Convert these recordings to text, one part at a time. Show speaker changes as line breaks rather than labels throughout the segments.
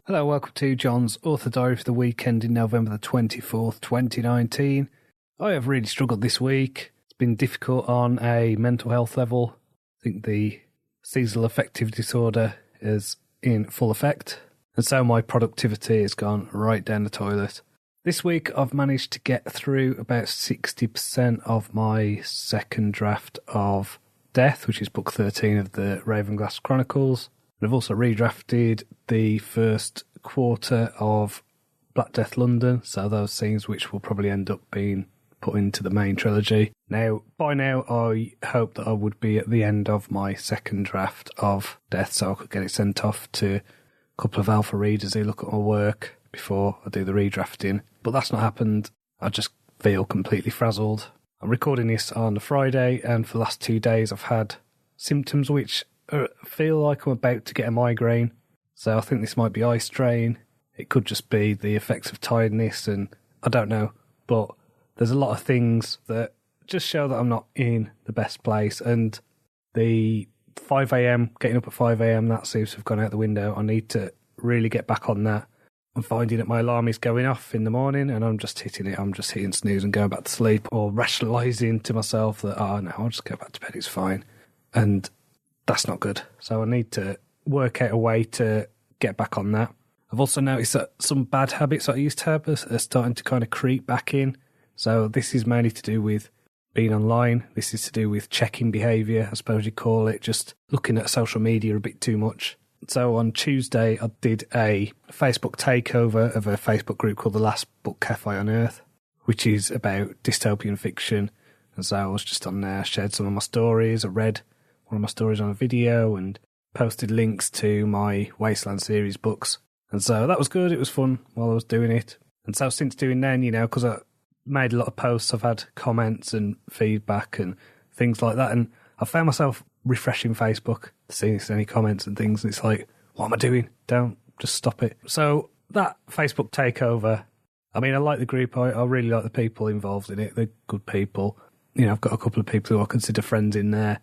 Hello, welcome to John's Author Diary for the weekend in November the 24th, 2019. I have really struggled this week. It's been difficult on a mental health level. I think the seasonal affective disorder is in full effect, and so my productivity has gone right down the toilet. This week I've managed to get through about 60% of my second draft of Death, which is book 13 of the Ravenglass Chronicles. I've also redrafted the first quarter of Black Death London, so those scenes which will probably end up being put into the main trilogy. Now, by now, I hope that I would be at the end of my second draft of Death, so I could get it sent off to a couple of alpha readers who look at my work before I do the redrafting. But that's not happened. I just feel completely frazzled. I'm recording this on a Friday, and for the last 2 days I've had symptoms which feel like I'm about to get a migraine. So I think this might be eye strain. It could just be the effects of tiredness, and I don't know. But there's a lot of things that just show that I'm not in the best place. And the 5 a.m, getting up at 5 a.m, that seems to have gone out the window. I need to really get back on that. I'm finding that my alarm is going off in the morning and I'm just hitting it. I'm just hitting snooze and going back to sleep, or rationalising to myself that, oh no, I'll just go back to bed, it's fine. And that's not good. So I need to work out a way to get back on that. I've also noticed that some bad habits that I used to have are starting to kind of creep back in. So this is mainly to do with being online. This is to do with checking behaviour, I suppose you call it, just looking at social media a bit too much. So on Tuesday, I did a Facebook takeover of a Facebook group called The Last Book Cafe on Earth, which is about dystopian fiction. And so I was just on there, shared some of my stories. I read one of my stories on a video and posted links to my Wasteland series books. And so that was good. It was fun while I was doing it. And so since doing then, because I made a lot of posts, I've had comments and feedback and things like that. And I found myself refreshing Facebook to see if there's any comments and things. And it's like, what am I doing? Don't, just stop it. So that Facebook takeover, I mean, I like the group. I really like the people involved in it. They're good people. I've got a couple of people who I consider friends in there.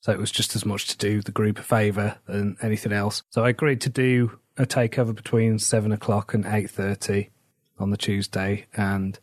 So it was just as much to do the group a favour than anything else. So I agreed to do a takeover between 7 o'clock and 8:30 on the Tuesday, and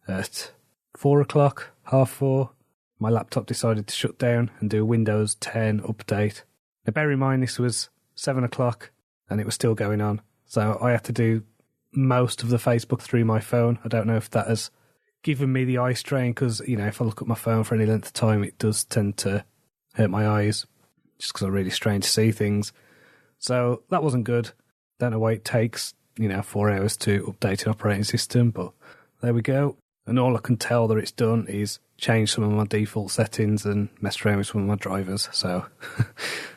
at 4 o'clock, 4:30, my laptop decided to shut down and do a Windows 10 update. Now bear in mind this was 7 o'clock and it was still going on. So I had to do most of the Facebook through my phone. I don't know if that has given me the eye strain, because, if I look at my phone for any length of time, it does tend to hurt my eyes, just because I really strain to see things. So that wasn't good. Don't know why it takes, 4 hours to update an operating system, but there we go. And all I can tell that it's done is change some of my default settings and mess around with some of my drivers. So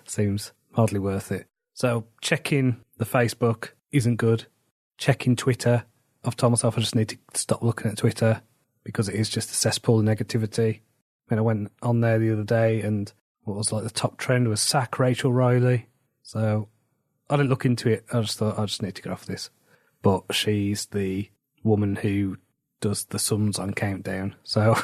seems hardly worth it. So checking the Facebook isn't good. Checking Twitter, I've told myself I just need to stop looking at Twitter because it is just a cesspool of negativity. I went on there the other day and what was like the top trend was sack Rachel Riley. So I didn't look into it. I just thought I just need to get off this. But she's the woman who does the sums on Countdown. So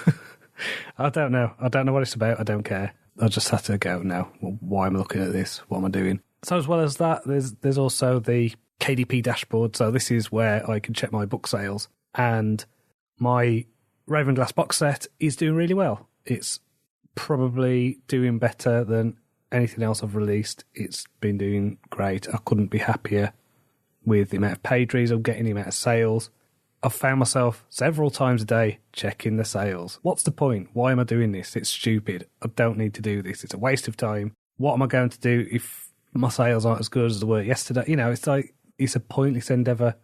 I don't know. I don't know what it's about. I don't care. I just had to go, no, why am I looking at this? What am I doing? So as well as that, there's also the KDP dashboard. So this is where I can check my book sales. And my Ravenglass box set is doing really well. It's probably doing better than anything else I've released. It's been doing great. I couldn't be happier with the amount of page reads I'm getting, the amount of sales. I've found myself several times a day checking the sales. What's the point? Why am I doing this? It's stupid. I don't need to do this. It's a waste of time. What am I going to do if my sales aren't as good as they were yesterday? It's like, it's a pointless endeavour,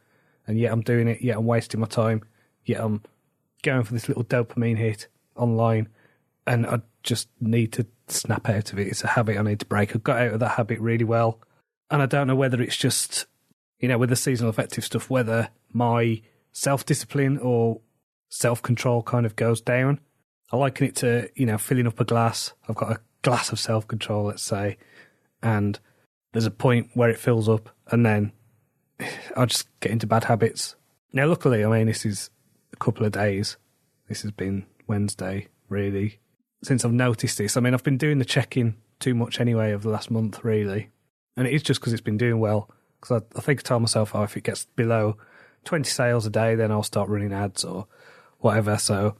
and yet I'm doing it, yet I'm wasting my time, yet I'm going for this little dopamine hit online, and I just need to snap out of it. It's a habit I need to break. I got out of that habit really well, and I don't know whether it's just, with the seasonal affective stuff, whether my self-discipline or self-control kind of goes down. I liken it to, filling up a glass. I've got a glass of self-control, let's say, and there's a point where it fills up, and then I just get into bad habits. Now, luckily, this is a couple of days. This has been Wednesday, really, since I've noticed this. I've been doing the check-in too much anyway over the last month, really, and it is just because it's been doing well. Because I think I told myself, if it gets below 20 sales a day, then I'll start running ads or whatever. So,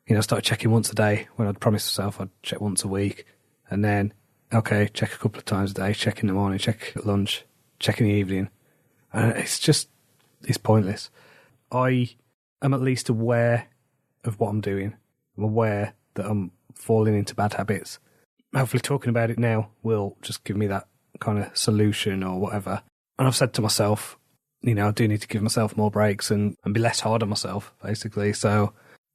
I started checking once a day when I'd promised myself I'd check once a week. And then, okay, check a couple of times a day, check in the morning, check at lunch, check in the evening. And it's pointless. I am at least aware of what I'm doing. I'm aware that I'm falling into bad habits. Hopefully talking about it now will just give me that kind of solution or whatever. And I've said to myself, I do need to give myself more breaks and be less hard on myself, basically. So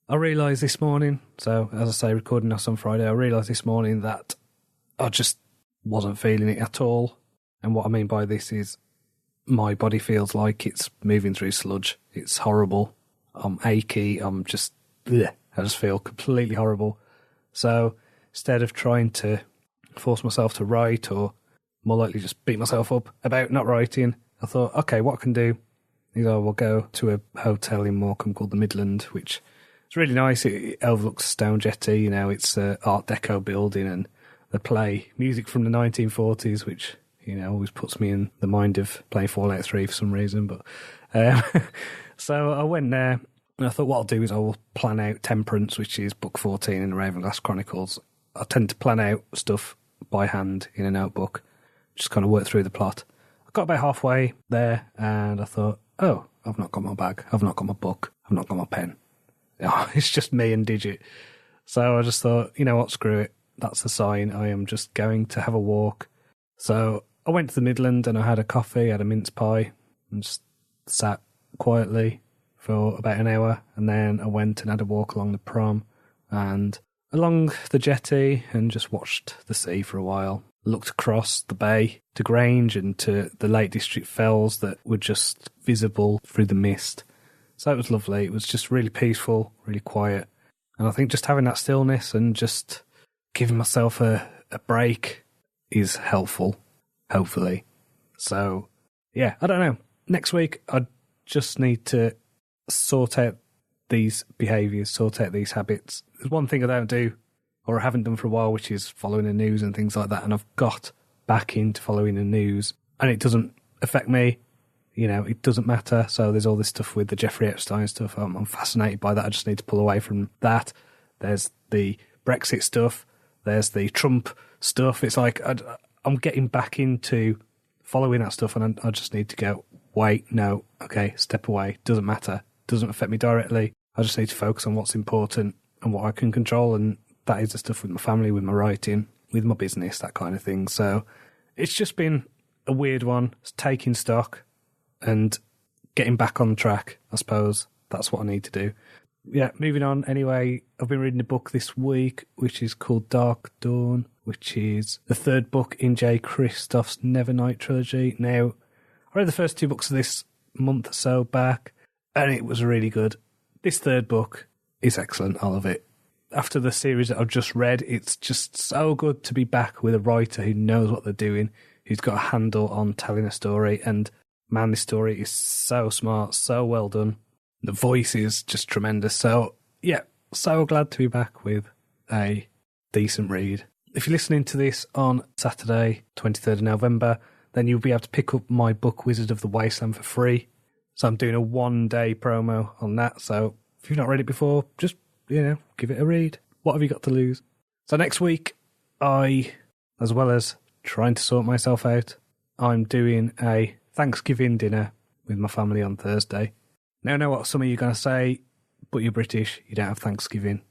I realised this morning, so as I say, recording us on Friday, I realised this morning that I just wasn't feeling it at all. And what I mean by this is my body feels like it's moving through sludge. It's horrible. I'm achy. I just feel completely horrible. So instead of trying to force myself to write or more likely just beat myself up about not writing, I thought, okay, what I can do is I will go to a hotel in Morecambe called the Midland, which is really nice. It overlooks Stone Jetty, it's an Art Deco building, and they play music from the 1940s, which, always puts me in the mind of playing Fallout 3 for some reason. But so I went there, and I thought what I'll do is I will plan out Temperance, which is book 14 in the Ravenglass Chronicles. I tend to plan out stuff by hand in a notebook, just kind of work through the plot. I got about halfway there, and I thought, oh, I've not got my bag, I've not got my book, I've not got my pen. It's just me and Digit. So I just thought, what, screw it. That's the sign. I am just going to have a walk. So I went to the Midland and I had a coffee, had a mince pie, and just sat quietly for about an hour. And then I went and had a walk along the prom and along the jetty and just watched the sea for a while. Looked across the bay to Grange and to the Lake District fells that were just visible through the mist. So it was lovely. It was just really peaceful, really quiet. And I think just having that stillness and just giving myself a break is helpful, hopefully. So, yeah, I don't know. Next week, I just need to sort out these behaviours, sort out these habits. There's one thing I don't do, or I haven't done for a while, which is following the news and things like that. And I've got back into following the news, and it doesn't affect me. It doesn't matter. So there's all this stuff with the Jeffrey Epstein stuff. I'm fascinated by that. I just need to pull away from that. There's the Brexit stuff. There's the Trump stuff. It's like I'm getting back into following that stuff, and I just need to go, wait, no, okay, step away. Doesn't matter. Doesn't affect me directly. I just need to focus on what's important and what I can control, and that is the stuff with my family, with my writing, with my business, that kind of thing. So it's just been a weird one. It's taking stock and getting back on track, I suppose. That's what I need to do. Yeah, moving on. Anyway, I've been reading a book this week, which is called Dark Dawn, which is the third book in Jay Kristoff's Nevernight trilogy. Now, I read the first two books of this month or so back, and it was really good. This third book is excellent. I love it. After the series that I've just read, it's just so good to be back with a writer who knows what they're doing, who's got a handle on telling a story, and man, this story is so smart, so well done. The voice is just tremendous. So, yeah, so glad to be back with a decent read. If you're listening to this on Saturday, 23rd of November, then you'll be able to pick up my book, Wizard of the Wasteland, for free. So I'm doing a one-day promo on that. So if you've not read it before, just, give it a read. What have you got to lose? So next week, as well as trying to sort myself out, I'm doing a Thanksgiving dinner with my family on Thursday. Now I know what some of you are going to say, but you're British, you don't have Thanksgiving.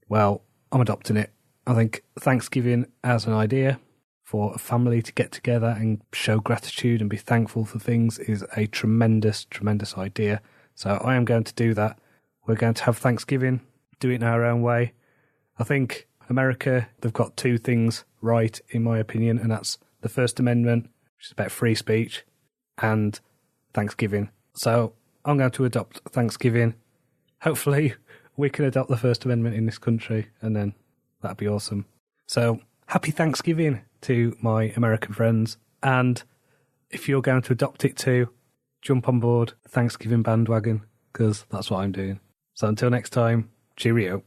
Well, I'm adopting it. I think Thanksgiving as an idea for a family to get together and show gratitude and be thankful for things is a tremendous, tremendous idea. So I am going to do that. We're going to have Thanksgiving, do it in our own way. I think America, they've got two things right, in my opinion, and that's the First Amendment, which is about free speech, and Thanksgiving. So I'm going to adopt Thanksgiving. Hopefully we can adopt the First Amendment in this country, and then that'd be awesome. So happy Thanksgiving to my American friends. And if you're going to adopt it too, jump on board the Thanksgiving bandwagon, because that's what I'm doing. So until next time, cheerio.